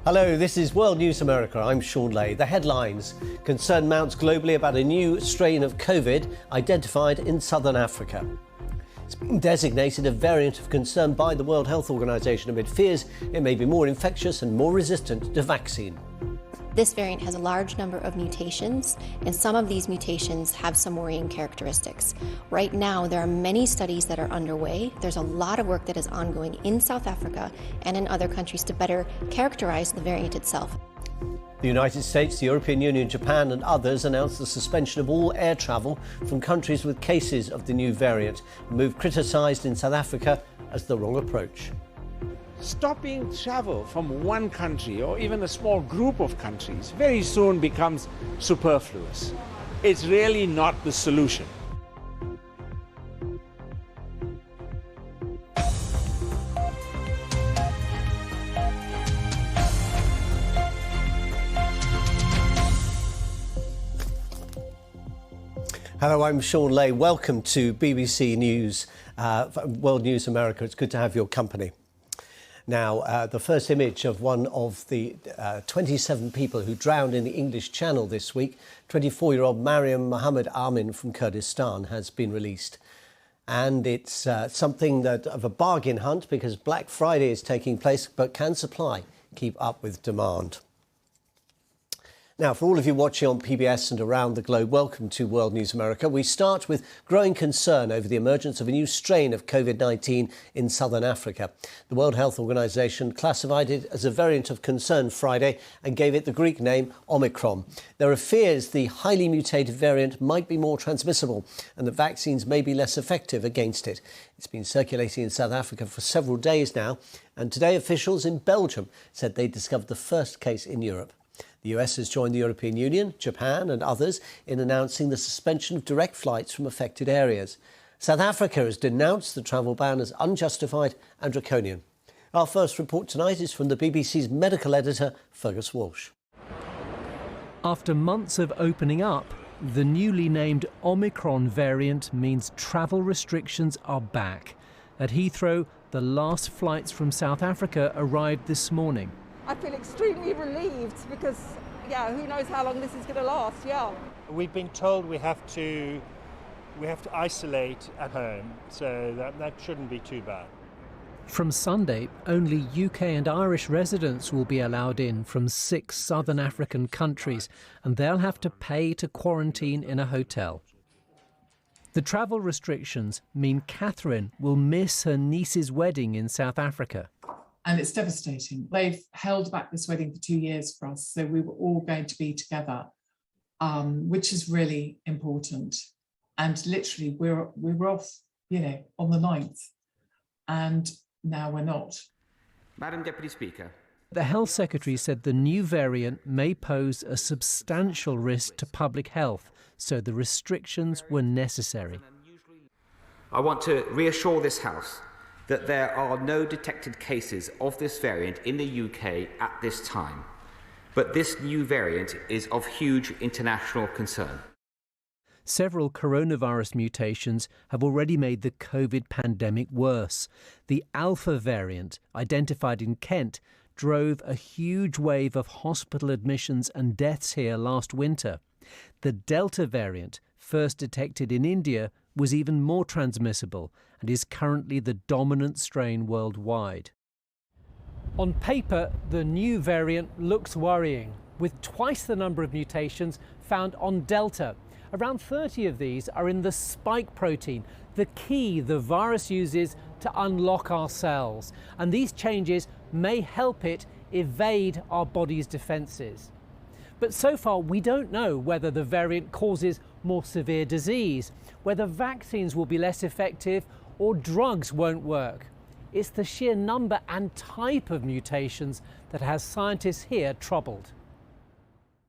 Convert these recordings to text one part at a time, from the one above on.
Hello, this is World News America. I'm Shaun Ley. The headlines: concern mounts globally about a new strain of COVID identified in southern Africa. It's been designated a variant of concern by the World Health Organization amid fears it may be more infectious and more resistant to vaccine. This variant has a large number of mutations, and some of these mutations have some worrying characteristics. Right now, there are many studies that are underway. There's a lot of work that is ongoing in South Africa and in other countries to better characterize the variant itself. The United States, the European Union, Japan and others announced the suspension of all air travel from countries with cases of the new variant, a move criticised in South Africa as the wrong approach. Stopping travel from one country or even a small group of countries very soon becomes superfluous. It's really not the solution. Hello, I'm Shaun Ley. Welcome to BBC News, World News America. It's good to have your company. Now, the first image of one of the 27 people who drowned in the English Channel this week, 24-year-old Mariam Mohammed Amin from Kurdistan, has been released. And it's something of a bargain hunt because Black Friday is taking place, but can supply keep up with demand? Now, for all of you watching on PBS and around the globe, welcome to World News America. We start with growing concern over the emergence of a new strain of COVID-19 in southern Africa. The World Health Organization classified it as a variant of concern Friday and gave it the Greek name Omicron. There are fears the highly mutated variant might be more transmissible and that vaccines may be less effective against it. It's been circulating in South Africa for several days now, and today officials in Belgium said they discovered the first case in Europe. The US has joined the European Union, Japan and others in announcing the suspension of direct flights from affected areas. South Africa has denounced the travel ban as unjustified and draconian. Our first report tonight is from the BBC's medical editor, Fergus Walsh. After months of opening up, the newly named Omicron variant means travel restrictions are back. At Heathrow, the last flights from South Africa arrived this morning. I feel extremely relieved because, who knows how long this is going to last, We've been told we have to isolate at home, so that shouldn't be too bad. From Sunday, only UK and Irish residents will be allowed in from 6 southern African countries, and they'll have to pay to quarantine in a hotel. The travel restrictions mean Catherine will miss her niece's wedding in South Africa. And it's devastating. They've held back this wedding for 2 years for us, so we were all going to be together, which is really important. And literally, we were off, on the 9th, and now we're not. Madam Deputy Speaker. The Health Secretary said the new variant may pose a substantial risk to public health, so the restrictions were necessary. I want to reassure this House that there are no detected cases of this variant in the UK at this time. But this new variant is of huge international concern. Several coronavirus mutations have already made the COVID pandemic worse. The Alpha variant, identified in Kent, drove a huge wave of hospital admissions and deaths here last winter. The Delta variant, first detected in India, was even more transmissible and is currently the dominant strain worldwide. On paper, the new variant looks worrying, with twice the number of mutations found on Delta. Around 30 of these are in the spike protein, the key the virus uses to unlock our cells. And these changes may help it evade our body's defences. But so far, we don't know whether the variant causes more severe disease, whether vaccines will be less effective or drugs won't work. It's the sheer number and type of mutations that has scientists here troubled.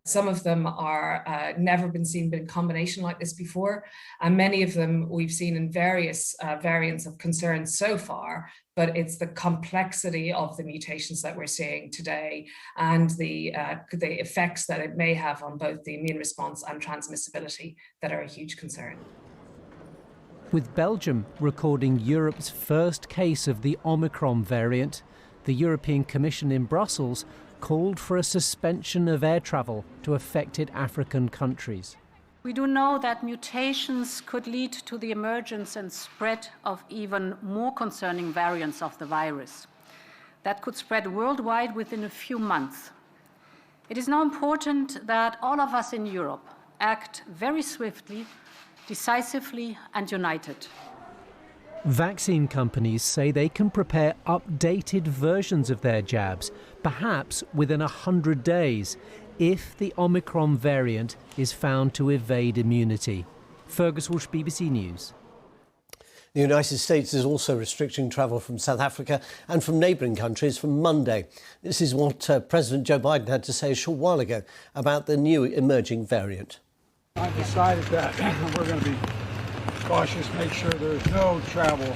Some of them are never been seen in combination like this before, and many of them we've seen in various variants of concern so far, but it's the complexity of the mutations that we're seeing today and the effects that it may have on both the immune response and transmissibility that are a huge concern. With Belgium recording Europe's first case of the Omicron variant, the European Commission in Brussels called for a suspension of air travel to affected African countries. We do know that mutations could lead to the emergence and spread of even more concerning variants of the virus that could spread worldwide within a few months. It is now important that all of us in Europe act very swiftly, decisively and united. Vaccine companies say they can prepare updated versions of their jabs, perhaps within 100 days, if the Omicron variant is found to evade immunity. Fergus Walsh, BBC News. The United States is also restricting travel from South Africa and from neighbouring countries from Monday. This is what President Joe Biden had to say a short while ago about the new emerging variant. I've decided that we're going to be cautious, make sure there's no travel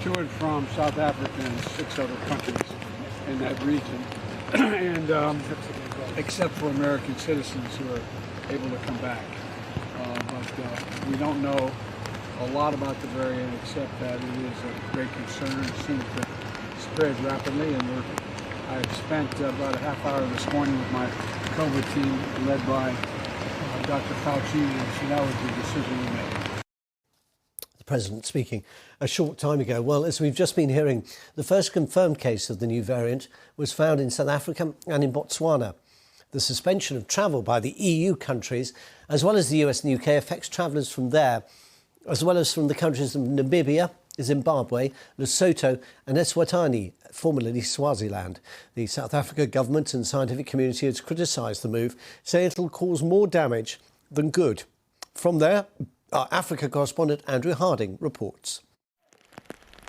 to and from South Africa and 6 other countries in that region, and except for American citizens who are able to come back. But we don't know a lot about the variant, except that it is a great concern. It seems to spread rapidly, and I spent about a half hour this morning with my COVID team led by Dr. Fauci, and that was the decision we made. The President speaking a short time ago. Well, as we've just been hearing, the first confirmed case of the new variant was found in South Africa and in Botswana. The suspension of travel by the EU countries, as well as the US and UK, affects travellers from there, as well as from the countries of Namibia, Zimbabwe, Lesotho and Eswatini, formerly Swaziland. The South Africa government and scientific community has criticised the move, saying it'll cause more damage than good. From there, our Africa correspondent Andrew Harding reports.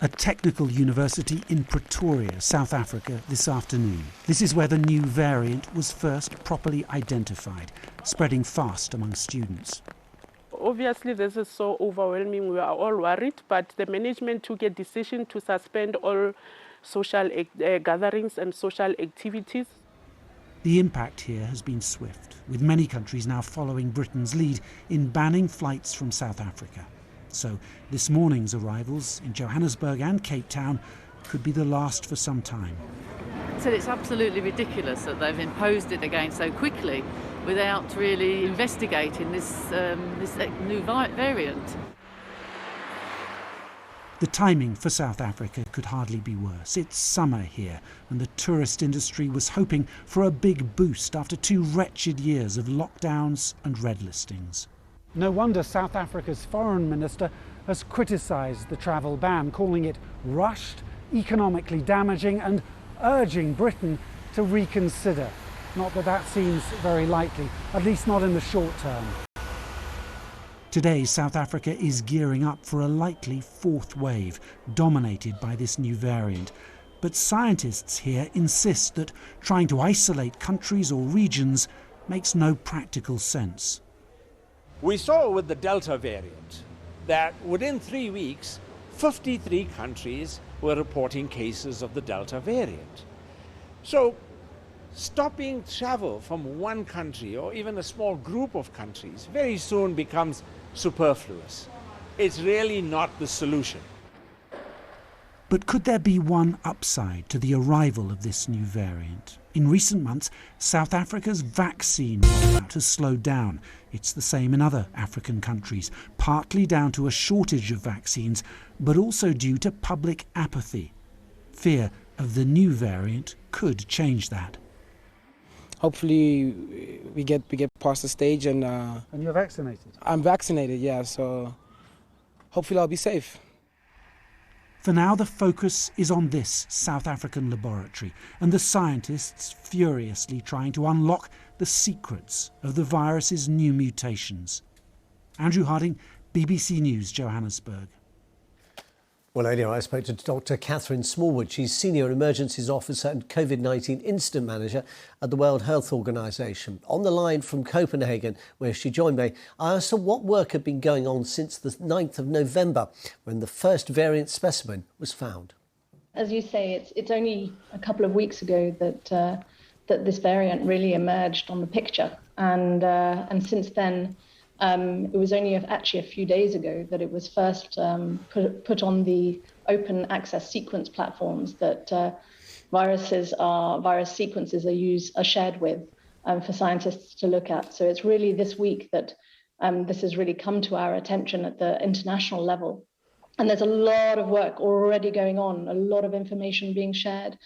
A technical university in Pretoria, South Africa, this afternoon. This is where the new variant was first properly identified, spreading fast among students. Obviously, this is so overwhelming. We are all worried, but the management took a decision to suspend all social gatherings and social activities. The impact here has been swift, with many countries now following Britain's lead in banning flights from South Africa. So this morning's arrivals in Johannesburg and Cape Town could be the last for some time. So it's absolutely ridiculous that they've imposed it again so quickly without really investigating this new variant. The timing for South Africa could hardly be worse. It's summer here, and the tourist industry was hoping for a big boost after 2 wretched years of lockdowns and red listings. No wonder South Africa's foreign minister has criticised the travel ban, calling it rushed, economically damaging, and urging Britain to reconsider. Not that that seems very likely, at least not in the short term. Today, South Africa is gearing up for a likely 4th wave, dominated by this new variant. But scientists here insist that trying to isolate countries or regions makes no practical sense. We saw with the Delta variant that within 3 weeks, 53 countries were reporting cases of the Delta variant. So stopping travel from one country or even a small group of countries very soon becomes superfluous. It's really not the solution. But could there be one upside to the arrival of this new variant? In recent months, South Africa's vaccine rollout has slowed down. It's the same in other African countries, partly down to a shortage of vaccines, but also due to public apathy. Fear of the new variant could change that. Hopefully we get past the stage and you're vaccinated? I'm vaccinated, yeah, so hopefully I'll be safe. For now, the focus is on this South African laboratory and the scientists furiously trying to unlock the secrets of the virus's new mutations. Andrew Harding, BBC News, Johannesburg. Well, earlier I spoke to Dr. Catherine Smallwood. She's Senior Emergencies Officer and COVID-19 Incident Manager at the World Health Organization. On the line from Copenhagen, where she joined me, I asked her what work had been going on since the 9th of November, when the first variant specimen was found. As you say, it's only a couple of weeks ago that this variant really emerged on the picture. And since then, it was only actually a few days ago that it was first put on the open access sequence platforms that virus sequences are shared with for scientists to look at. So it's really this week that this has really come to our attention at the international level. And there's a lot of work already going on, a lot of information being shared,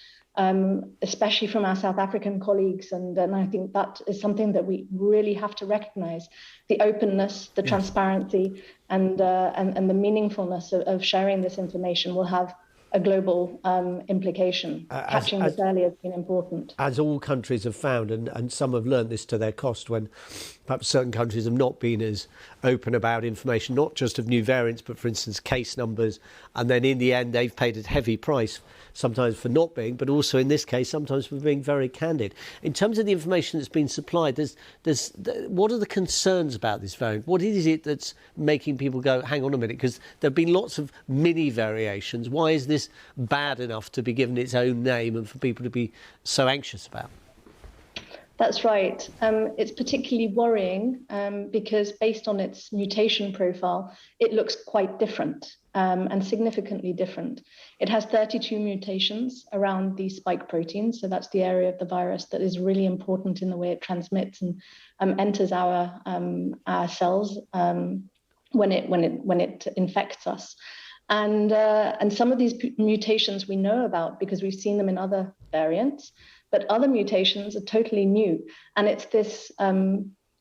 especially from our South African colleagues. And I think that is something that we really have to recognize, the openness, the transparency, and the meaningfulness of sharing this information will have a global implication. Catching this early has been important. As all countries have found, and some have learned this to their cost, when perhaps certain countries have not been as open about information, not just of new variants, but for instance, case numbers. And then in the end, they've paid a heavy price, sometimes for not being, but also in this case, sometimes for being very candid. In terms of the information that's been supplied, what are the concerns about this variant? What is it that's making people go, hang on a minute, because there have been lots of mini variations. Why is this bad enough to be given its own name and for people to be so anxious about? That's right. It's particularly worrying because based on its mutation profile, it looks quite different and significantly different. It has 32 mutations around the spike protein. So that's the area of the virus that is really important in the way it transmits and enters our cells when it infects us. And some of these mutations we know about because we've seen them in other variants, but other mutations are totally new. And it's this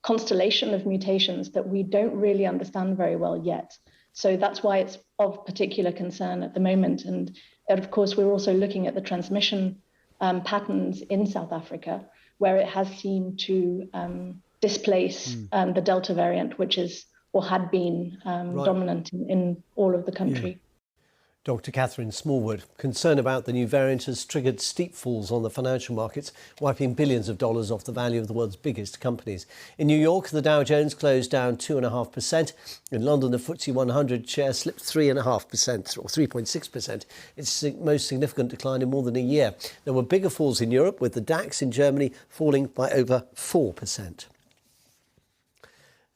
constellation of mutations that we don't really understand very well yet. So that's why it's of particular concern at the moment. And of course, we're also looking at the transmission patterns in South Africa, where it has seemed to displace the Delta variant, which is or had been dominant in all of the country. Yeah. Dr. Catherine Smallwood, concern about the new variant has triggered steep falls on the financial markets, wiping billions of dollars off the value of the world's biggest companies. In New York, the Dow Jones closed down 2.5%. In London, the FTSE 100 share slipped 3.5% or 3.6%. It's the most significant decline in more than a year. There were bigger falls in Europe, with the DAX in Germany falling by over 4%.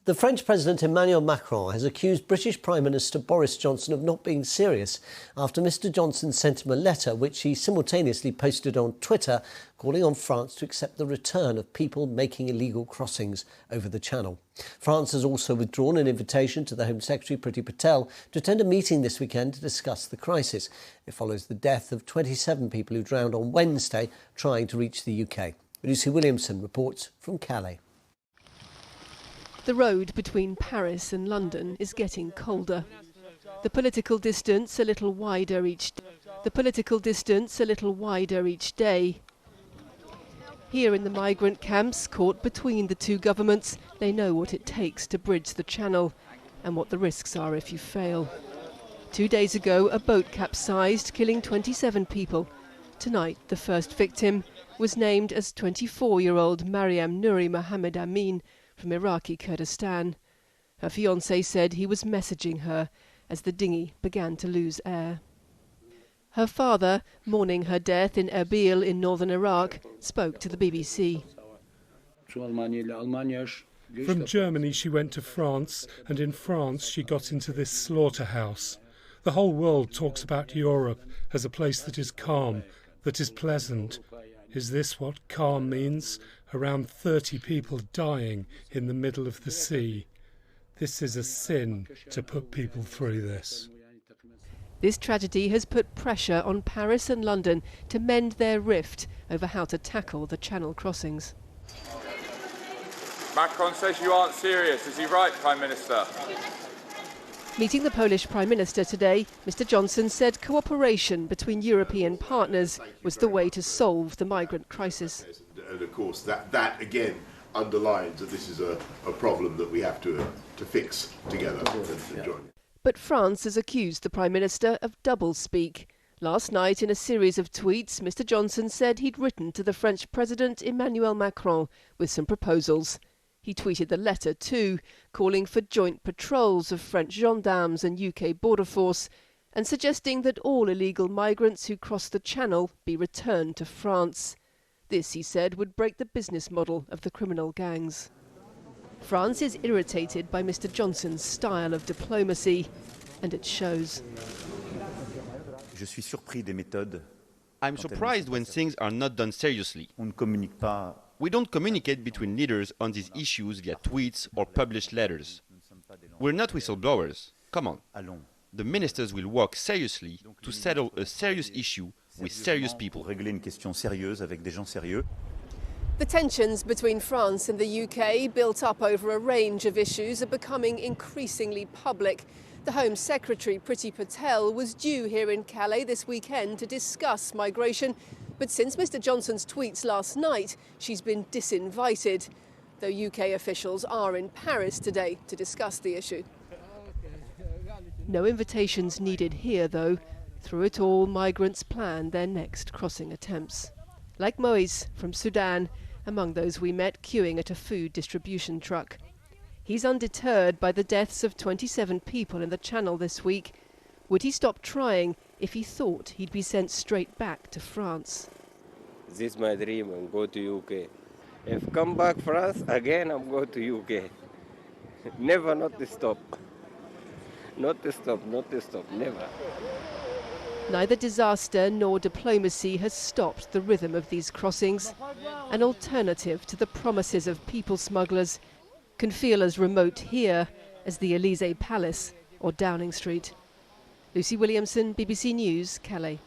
The French President Emmanuel Macron has accused British Prime Minister Boris Johnson of not being serious after Mr Johnson sent him a letter which he simultaneously posted on Twitter calling on France to accept the return of people making illegal crossings over the Channel. France has also withdrawn an invitation to the Home Secretary Priti Patel to attend a meeting this weekend to discuss the crisis. It follows the death of 27 people who drowned on Wednesday trying to reach the UK. Lucy Williamson reports from Calais. The road between Paris and London is getting colder. The political distance a little wider each day. Here in the migrant camps, caught between the two governments, they know what it takes to bridge the Channel and what the risks are if you fail. 2 days ago, a boat capsized, killing 27 people. Tonight, the first victim was named as 24-year-old Mariam Nouri Mohammed Amin, from Iraqi Kurdistan. Her fiancé said he was messaging her as the dinghy began to lose air. Her father, mourning her death in Erbil in northern Iraq, spoke to the BBC. From Germany she went to France, and in France she got into this slaughterhouse. The whole world talks about Europe as a place that is calm, that is pleasant. Is this what calm means? Around 30 people dying in the middle of the sea. This is a sin to put people through this. This tragedy has put pressure on Paris and London to mend their rift over how to tackle the Channel crossings. Macron says you aren't serious. Is he right, Prime Minister? Meeting the Polish Prime Minister today, Mr Johnson said cooperation between European partners was the way to solve the migrant crisis. And of course that again underlines that this is a problem that we have to fix together and join. But France has accused the Prime Minister of doublespeak. Last night, in a series of tweets, Mr Johnson said he'd written to the French President Emmanuel Macron with some proposals. He tweeted the letter too, calling for joint patrols of French gendarmes and UK border force and suggesting that all illegal migrants who cross the Channel be returned to France. This, he said, would break the business model of the criminal gangs. France is irritated by Mr Johnson's style of diplomacy, and it shows. Je suis surpris des méthodes I'm surprised when things are not done seriously. We don't communicate between leaders on these issues via tweets or published letters. We're not whistleblowers. Come on. The ministers will work seriously to settle a serious issue with serious people. The tensions between France and the UK, built up over a range of issues, are becoming increasingly public. The Home Secretary, Priti Patel, was due here in Calais this weekend to discuss migration. But since Mr Johnson's tweets last night, she's been disinvited, though UK officials are in Paris today to discuss the issue. No invitations needed here, though. Through it all, migrants plan their next crossing attempts. Like Moise from Sudan, among those we met queuing at a food distribution truck. He's undeterred by the deaths of 27 people in the Channel this week. Would he stop trying if he thought he'd be sent straight back to France? This is my dream, and go to UK. If come back France again, I'm going to UK. Never not to stop. Not to stop, not to stop, never. Neither disaster nor diplomacy has stopped the rhythm of these crossings. An alternative to the promises of people smugglers can feel as remote here as the Elysee Palace or Downing Street. Lucy Williamson, BBC News, Calais.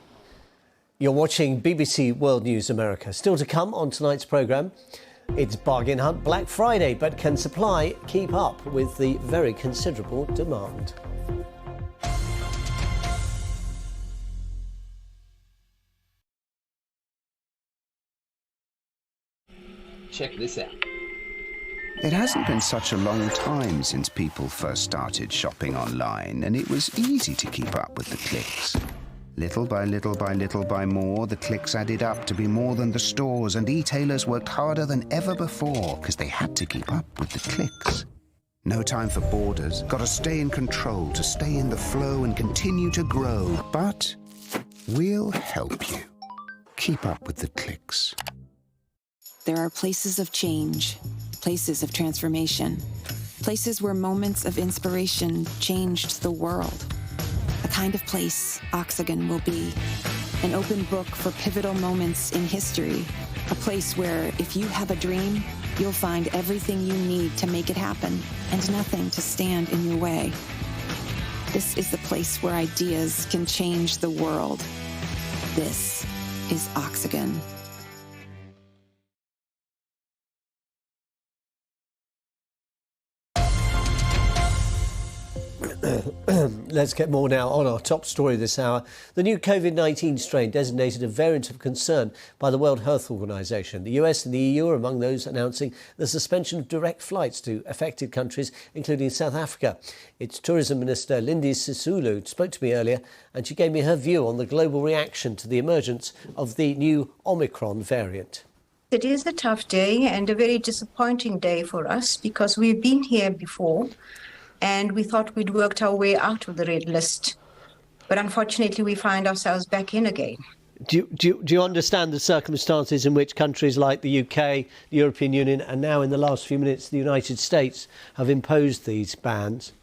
You're watching BBC World News America. Still to come on tonight's programme, it's Bargain Hunt Black Friday, but can supply keep up with the very considerable demand? Check this out. It hasn't been such a long time since people first started shopping online, and it was easy to keep up with the clicks. Little by little by little by more, the clicks added up to be more than the stores, and e-tailers worked harder than ever before because they had to keep up with the clicks. No time for borders, got to stay in control, to stay in the flow and continue to grow. But we'll help you keep up with the clicks. There are places of change, places of transformation, places where moments of inspiration changed the world. The kind of place Oxygen will be. An open book for pivotal moments in history. A place where, if you have a dream, you'll find everything you need to make it happen and nothing to stand in your way. This is the place where ideas can change the world. This is Oxygen. Let's get more now on our top story this hour. The new COVID-19 strain designated a variant of concern by the World Health Organization. The US and the EU are among those announcing the suspension of direct flights to affected countries, including South Africa. Its Tourism Minister, Lindy Sisulu, spoke to me earlier, and she gave me her view on the global reaction to the emergence of the new Omicron variant. It is a tough day and a very disappointing day for us because we've been here before. And we thought we'd worked our way out of the red list. But unfortunately, we find ourselves back in again. Do you understand the circumstances in which countries like the UK, the European Union, and now in the last few minutes, the United States have imposed these bans?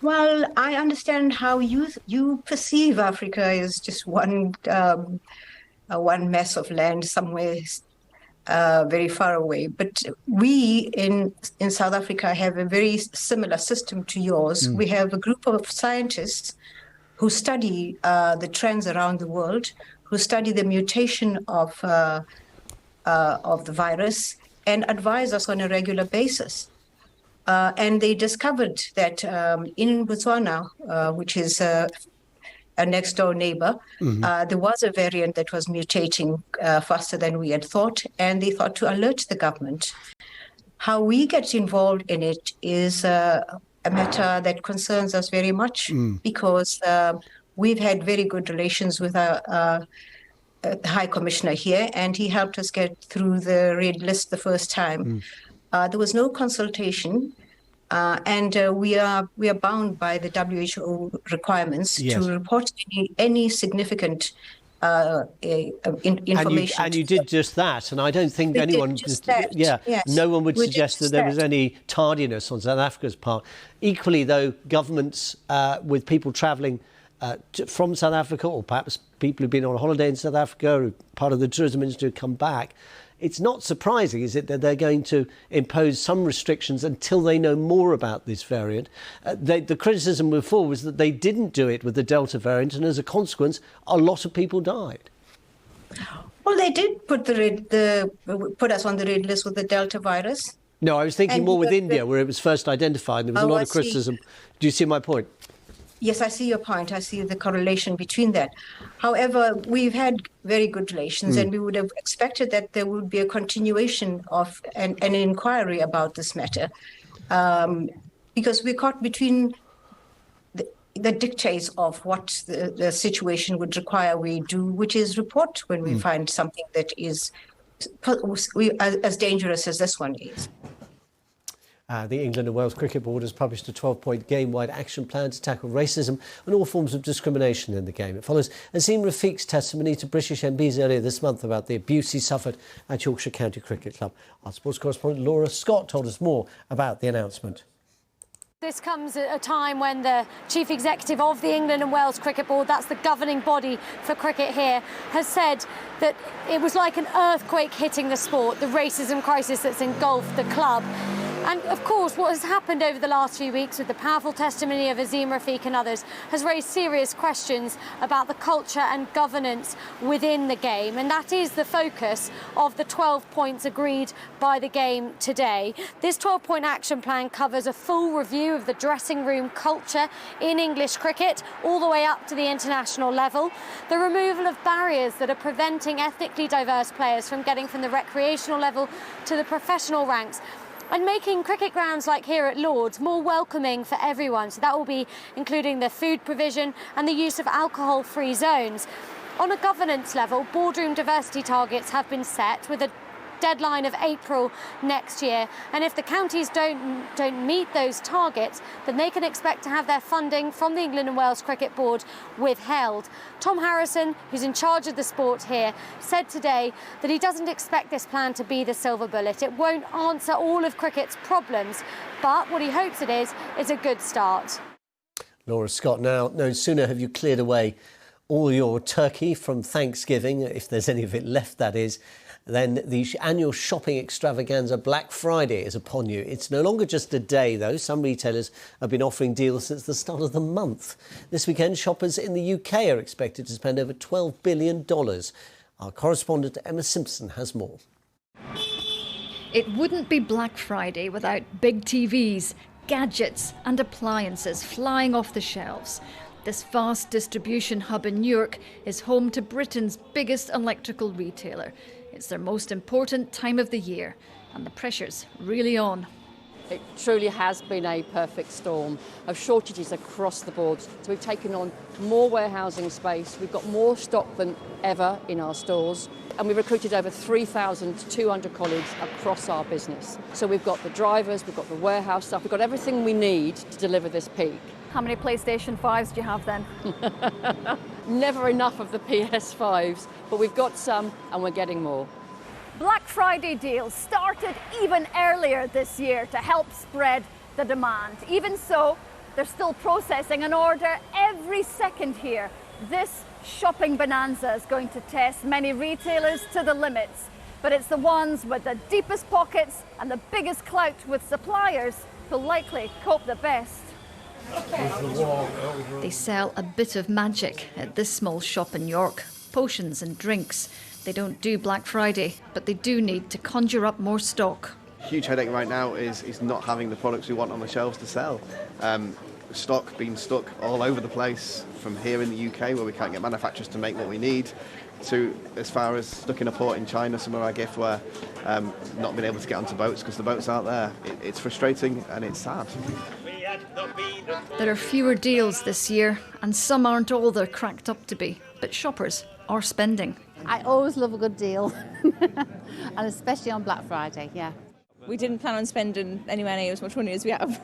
Well, I understand how you perceive Africa as just one mess of land somewhere very far away. But we in South Africa have a very similar system to yours. We have a group of scientists who study the trends around the world, who study the mutation of the virus and advise us on a regular basis. And they discovered that in Botswana, which is a next door neighbor, there was a variant that was mutating faster than we had thought, and they thought to alert the government. How we get involved in it is a matter that concerns us very much because we've had very good relations with our High Commissioner here, and he helped us get through the red list the first time. There was no consultation. And we are bound by the WHO requirements to report any significant information. And you did just that, and I don't think anyone, no one would suggest that there was any tardiness on South Africa's part. Equally, though, governments with people travelling from South Africa, or perhaps people who've been on holiday in South Africa, who part of the tourism industry, come back. It's not surprising, is it, that they're going to impose some restrictions until they know more about this variant. The criticism before was that they didn't do it with the Delta variant, and as a consequence, a lot of people died. Well, they did put put us on the red list with the Delta virus. No, I was thinking more with India, where it was first identified. There was a lot of criticism. Do you see my point? Yes, I see your point. I see the correlation between that. However, we've had very good relations, and we would have expected that there would be a continuation of an inquiry about this matter, because we're caught between the dictates of what the situation would require we do, which is report when we find something that is as dangerous as this one is. The England and Wales Cricket Board has published a 12-point game-wide action plan to tackle racism and all forms of discrimination in the game. It follows Azim Rafiq's testimony to British MPs earlier this month about the abuse he suffered at Yorkshire County Cricket Club. Our sports correspondent Laura Scott told us more about the announcement. This comes at a time when the Chief Executive of the England and Wales Cricket Board, that's the governing body for cricket here, has said that it was like an earthquake hitting the sport, the racism crisis that's engulfed the club. And of course, what has happened over the last few weeks with the powerful testimony of Azim Rafiq and others has raised serious questions about the culture and governance within the game. And that is the focus of the 12 points agreed by the game today. This 12-point action plan covers a full review of the dressing room culture in English cricket, all the way up to the international level. The removal of barriers that are preventing ethnically diverse players from getting from the recreational level to the professional ranks, and making cricket grounds like here at Lord's more welcoming for everyone. So that will be including the food provision and the use of alcohol-free zones. On a governance level, boardroom diversity targets have been set with a deadline of April next year, and if the counties don't meet those targets, then they can expect to have their funding from the England and Wales Cricket Board withheld. Tom Harrison, who's in charge of the sport here, said today that he doesn't expect this plan to be the silver bullet. It won't answer all of cricket's problems, but what he hopes it is a good start. Laura Scott, now, no sooner have you cleared away all your turkey from Thanksgiving, if there's any of it left, that is, then the annual shopping extravaganza Black Friday is upon you. It's no longer just a day, though. Some retailers have been offering deals since the start of the month. This weekend, shoppers in the UK are expected to spend over $12 billion. Our correspondent Emma Simpson has more. It wouldn't be Black Friday without big TVs, gadgets and appliances flying off the shelves. This vast distribution hub in Newark is home to Britain's biggest electrical retailer. It's their most important time of the year, and the pressure's really on. It truly has been a perfect storm of shortages across the board. So we've taken on more warehousing space, we've got more stock than ever in our stores, and we've recruited over 3,200 colleagues across our business. So we've got the drivers, we've got the warehouse staff, we've got everything we need to deliver this peak. How many PlayStation 5s do you have then? Never enough of the PS5s, but we've got some and we're getting more. Black Friday deals started even earlier this year to help spread the demand. Even so, they're still processing an order every second here. This shopping bonanza is going to test many retailers to the limits, but it's the ones with the deepest pockets and the biggest clout with suppliers who'll likely cope the best. They sell a bit of magic at this small shop in York, potions and drinks. They don't do Black Friday, but they do need to conjure up more stock. Huge headache right now is not having the products we want on the shelves to sell. Stock being stuck all over the place, from here in the UK where we can't get manufacturers to make what we need, to as far as stuck in a port in China, some of our gift where not being able to get onto boats because the boats aren't there. It's frustrating and it's sad. There are fewer deals this year, and some aren't all they're cracked up to be, but shoppers are spending. I always love a good deal, and especially on Black Friday, yeah. We didn't plan on spending anywhere near as much money as we have,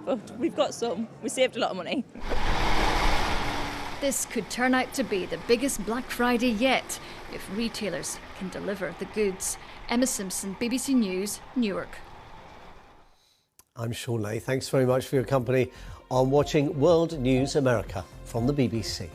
but we've got some. We saved a lot of money. This could turn out to be the biggest Black Friday yet, if retailers can deliver the goods. Emma Simpson, BBC News, Newark. I'm Shaun Ley. Thanks very much for your company on watching World News America. from the BBC.